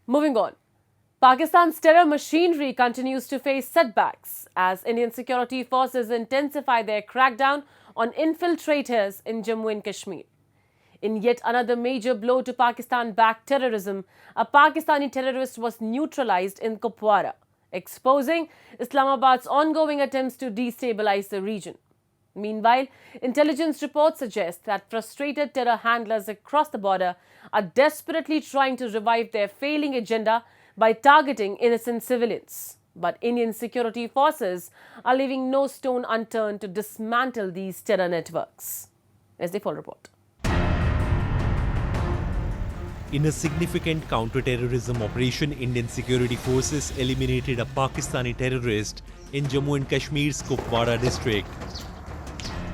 Moving on. Pakistan's terror machinery continues to face setbacks as Indian security forces intensify their crackdown on infiltrators in Jammu and Kashmir. In yet another major blow to Pakistan-backed terrorism, a Pakistani terrorist was neutralized in Kupwara, exposing Islamabad's ongoing attempts to destabilize the region. Meanwhile, intelligence reports suggest that frustrated terror handlers across the border are desperately trying to revive their failing agenda by targeting innocent civilians. But Indian security forces are leaving no stone unturned to dismantle these terror networks. Here's the full report. In a significant counter-terrorism operation, Indian security forces eliminated a Pakistani terrorist in Jammu and Kashmir's Kupwara district.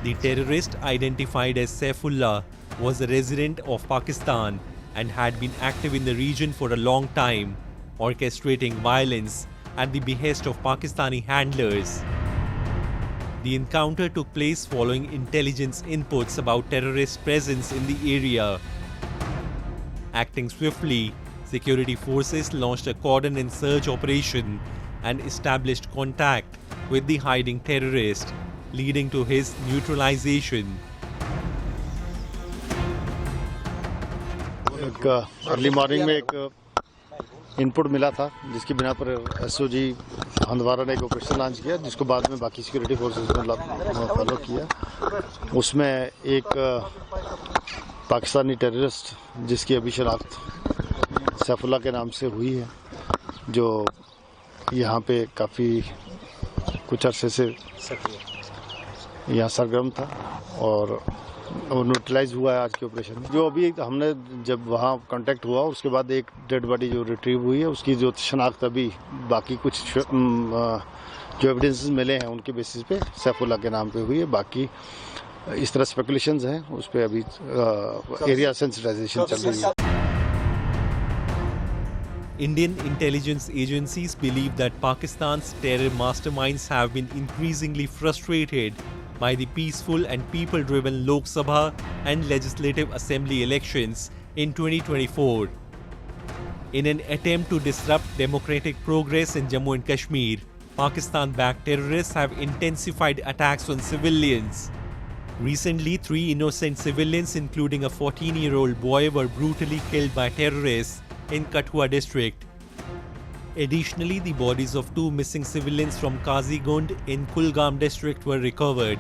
The terrorist, identified as Saifullah, was a resident of Pakistan and had been active in the region for a long time, orchestrating violence at the behest of Pakistani handlers. The encounter took place following intelligence inputs about terrorist presence in the area. Acting swiftly, security forces launched a cordon and search operation and established contact with the hiding terrorist, leading to his neutralization. Early morning में एक input मिला था जिसकी बिना पर SOG Handwara ने एक operation launch किया जिसको बाद में बाकी सिक्योरिटी फोर्सेस ने फॉलो किया। उसमें एक पाकिस्तानी टेररिस्ट जिसकी अभी शनाख्त सैफुल्लाह के नाम से हुई है, जो यहाँ पे काफ़ी कुछ अरसे से यहाँ सरगर्म था और न्यूट्रलाइज हुआ है आज के ऑपरेशन में। जो अभी हमने जब वहाँ कांटेक्ट हुआ उसके बाद एक डेड बॉडी जो रिट्रीव हुई है उसकी जो शनाख्त अभी बाकी कुछ जो एविडेंसेस मिले हैं उनके बेसिस पे सैफुल्लाह के नाम पे हुई है। बाकी इस तरह स्पेकुलेशंस हैं, उस पर अभी एरिया सेंसिटाइजेशन चल रही है। Indian intelligence agencies believe that Pakistan's terror masterminds have been increasingly frustrated by the peaceful and people-driven Lok Sabha and Legislative Assembly elections in 2024. In an attempt to disrupt democratic progress in Jammu and Kashmir, Pakistan-backed terrorists have intensified attacks on civilians. Recently, 3 innocent civilians, including a 14-year-old boy, were brutally killed by terrorists in Kathua district. Additionally, the bodies of 2 missing civilians from Kazigund in Kulgam district were recovered.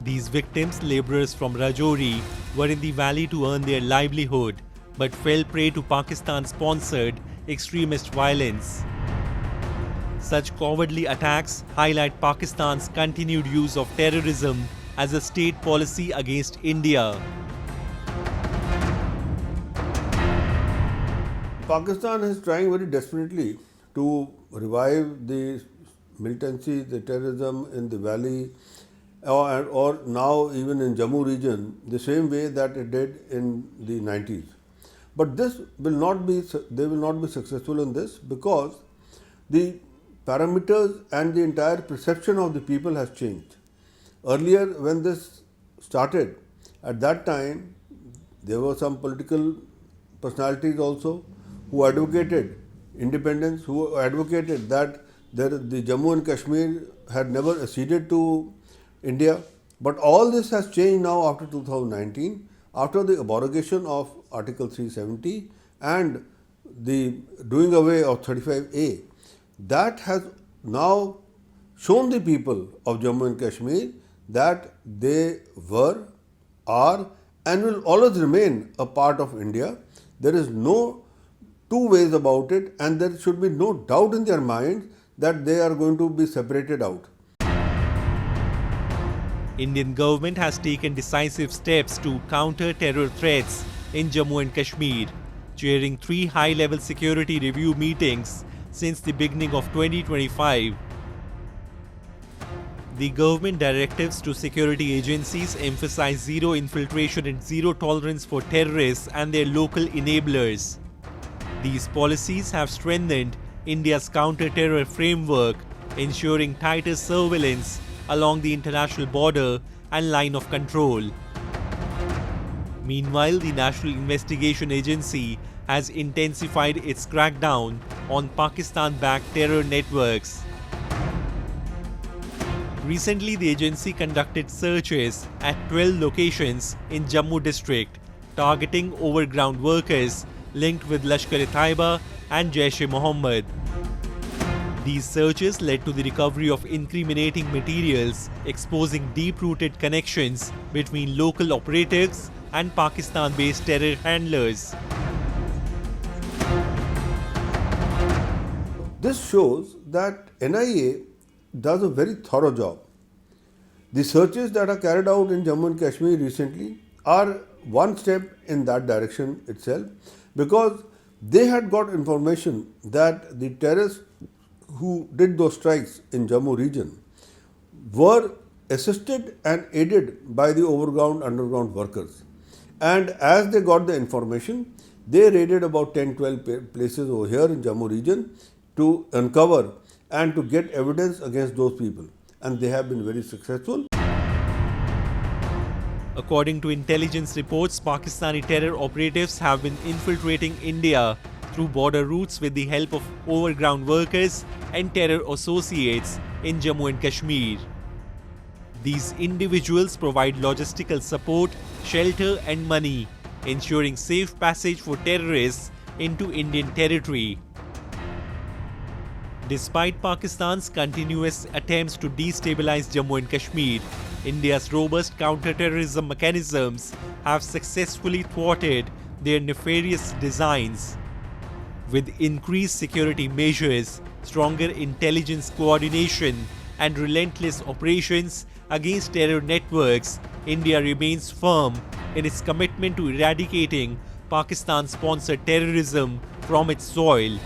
These victims, laborers from Rajouri, were in the valley to earn their livelihood, but fell prey to Pakistan-sponsored extremist violence. Such cowardly attacks highlight Pakistan's continued use of terrorism as a state policy against India. Pakistan is trying very desperately to revive the militancy, the terrorism in the valley, or now even in Jammu region, the same way that it did in the 90s. But this will not be, they will not be successful in this because the parameters and the entire perception of the people has changed. Earlier, when this started, at that time, there were some political personalities also who advocated independence, who advocated that the Jammu and Kashmir had never acceded to India. But all this has changed now after 2019, after the abrogation of Article 370 and the doing away of 35A. That has now shown the people of Jammu and Kashmir that they were, are and will always remain a part of India. There is no two ways about it, and there should be no doubt in their minds that they are going to be separated out. Indian government has taken decisive steps to counter terror threats in Jammu and Kashmir, chairing 3 high-level security review meetings since the beginning of 2025. The government directives to security agencies emphasize zero infiltration and zero tolerance for terrorists and their local enablers. These policies have strengthened India's counter-terror framework, ensuring tighter surveillance along the international border and line of control. Meanwhile, the National Investigation Agency has intensified its crackdown on Pakistan-backed terror networks. Recently, the agency conducted searches at 12 locations in Jammu district, targeting overground workers linked with Lashkar-e-Taiba and Jaish-e-Mohammed. These searches led to the recovery of incriminating materials exposing deep-rooted connections between local operatives and Pakistan-based terror handlers. This shows that NIA does a very thorough job. The searches that are carried out in Jammu and Kashmir recently are one step in that direction itself, because they had got information that the terrorists who did those strikes in Jammu region were assisted and aided by the overground underground workers. And as they got the information, they raided about 10-12 places over here in Jammu region to uncover and to get evidence against those people. And they have been very successful. According to intelligence reports, Pakistani terror operatives have been infiltrating India through border routes with the help of overground workers and terror associates in Jammu and Kashmir. These individuals provide logistical support, shelter and money, ensuring safe passage for terrorists into Indian territory. Despite Pakistan's continuous attempts to destabilize Jammu and Kashmir, India's robust counterterrorism mechanisms have successfully thwarted their nefarious designs. With increased security measures, stronger intelligence coordination, and relentless operations against terror networks, India remains firm in its commitment to eradicating Pakistan-sponsored terrorism from its soil.